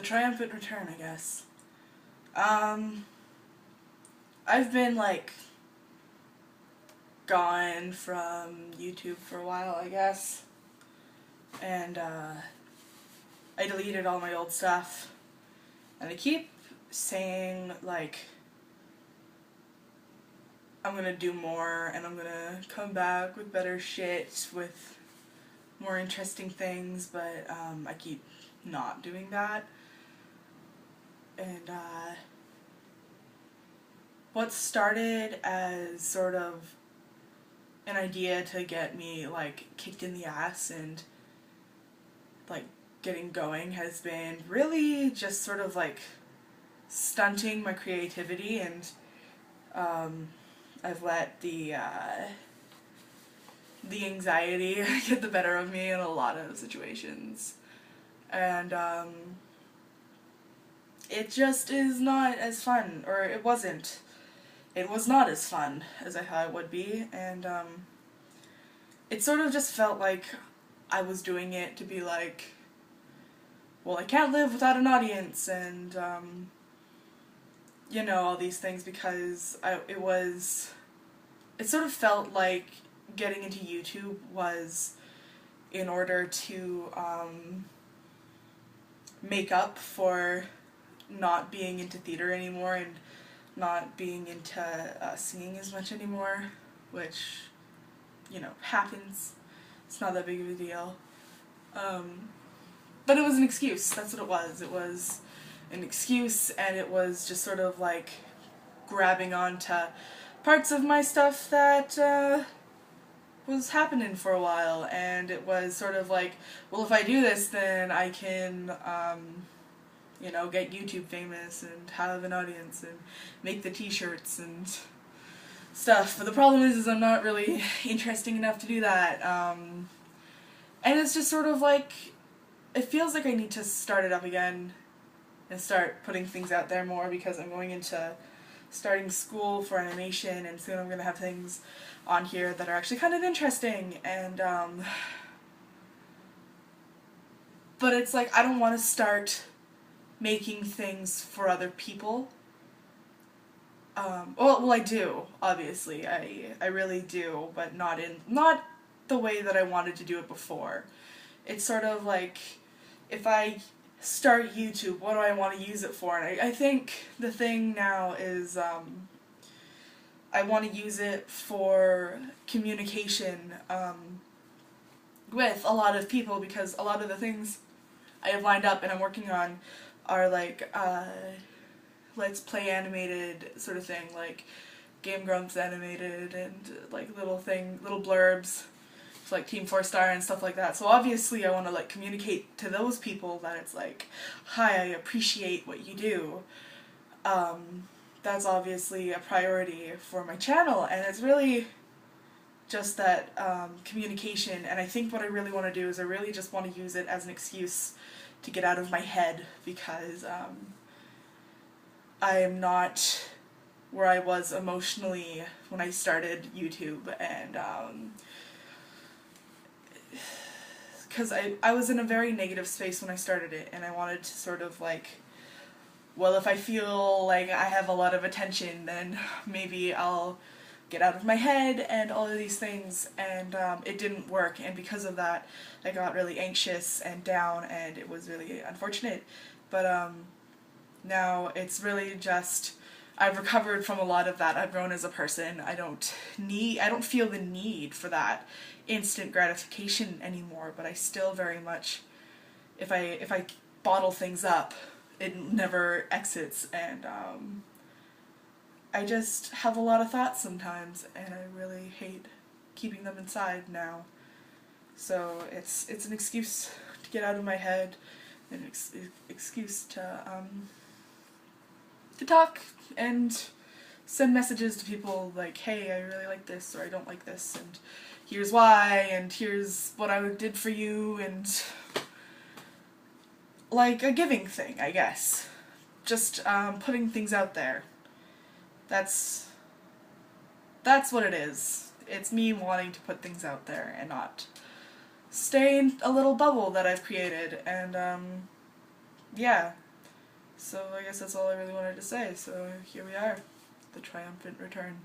triumphant return, I guess. I've been, like, gone from YouTube for a while, I guess. And, I deleted all my old stuff. And I keep saying, like, I'm gonna do more, and I'm gonna come back with better shit, with more interesting things, but, I keep not doing that. And, what started as sort of an idea to get me, like, kicked in the ass and, like, getting going has been really just sort of, like, stunting my creativity, and, I've let the anxiety get the better of me in a lot of situations. And, it just is not as fun, or it wasn't. It was not as fun as I thought it would be, and, it sort of just felt like I was doing it to be like, well, I can't live without an audience, and, you know, all these things, because it sort of felt like getting into YouTube was in order to, make up for not being into theater anymore and not being into singing as much anymore, which, you know, happens. It's not that big of a deal. But it was an excuse. That's what it was. It was an excuse, and it was just sort of like grabbing onto parts of my stuff that was happening for a while, and it was sort of like, well, if I do this, then I can, you know, get YouTube famous and have an audience and make the t-shirts and stuff. But the problem is I'm not really interesting enough to do that. And it's just sort of like, it feels like I need to start it up again and start putting things out there more, because I'm going into starting school for animation, and soon I'm going to have things on here that are actually kind of interesting, and, but it's like, I don't want to start making things for other people. Well, I do, obviously, I really do, but not the way that I wanted to do it before. It's sort of like, if I start YouTube, what do I want to use it for? And I think the thing now is, I want to use it for communication, with a lot of people, because a lot of the things I have lined up and I'm working on are like, let's play animated sort of thing, like Game Grumps animated, and like little blurbs, like Team 4 Star and stuff like that. So obviously I want to, like, communicate to those people that it's like, hi, I appreciate what you do. That's obviously a priority for my channel, and it's really just that, communication. And I think what I really want to do is I really just want to use it as an excuse to get out of my head, because, I am not where I was emotionally when I started YouTube, and, because I was in a very negative space when I started it, and I wanted to sort of like, well, if I feel like I have a lot of attention, then maybe I'll get out of my head and all of these things, and it didn't work, and because of that I got really anxious and down, and it was really unfortunate. But now it's really just, I've recovered from a lot of that. I've grown as a person. I don't feel the need for that instant gratification anymore, but I still very much, if I bottle things up, it never exits, and I just have a lot of thoughts sometimes, and I really hate keeping them inside now. So it's an excuse to get out of my head, an excuse to talk and send messages to people like, hey, I really like this, or I don't like this, and here's why, and here's what I did for you, and like a giving thing, I guess. Just putting things out there. That's what it is. It's me wanting to put things out there and not stay in a little bubble that I've created, and yeah, So I guess that's all I really wanted to say. So here we are, the triumphant return.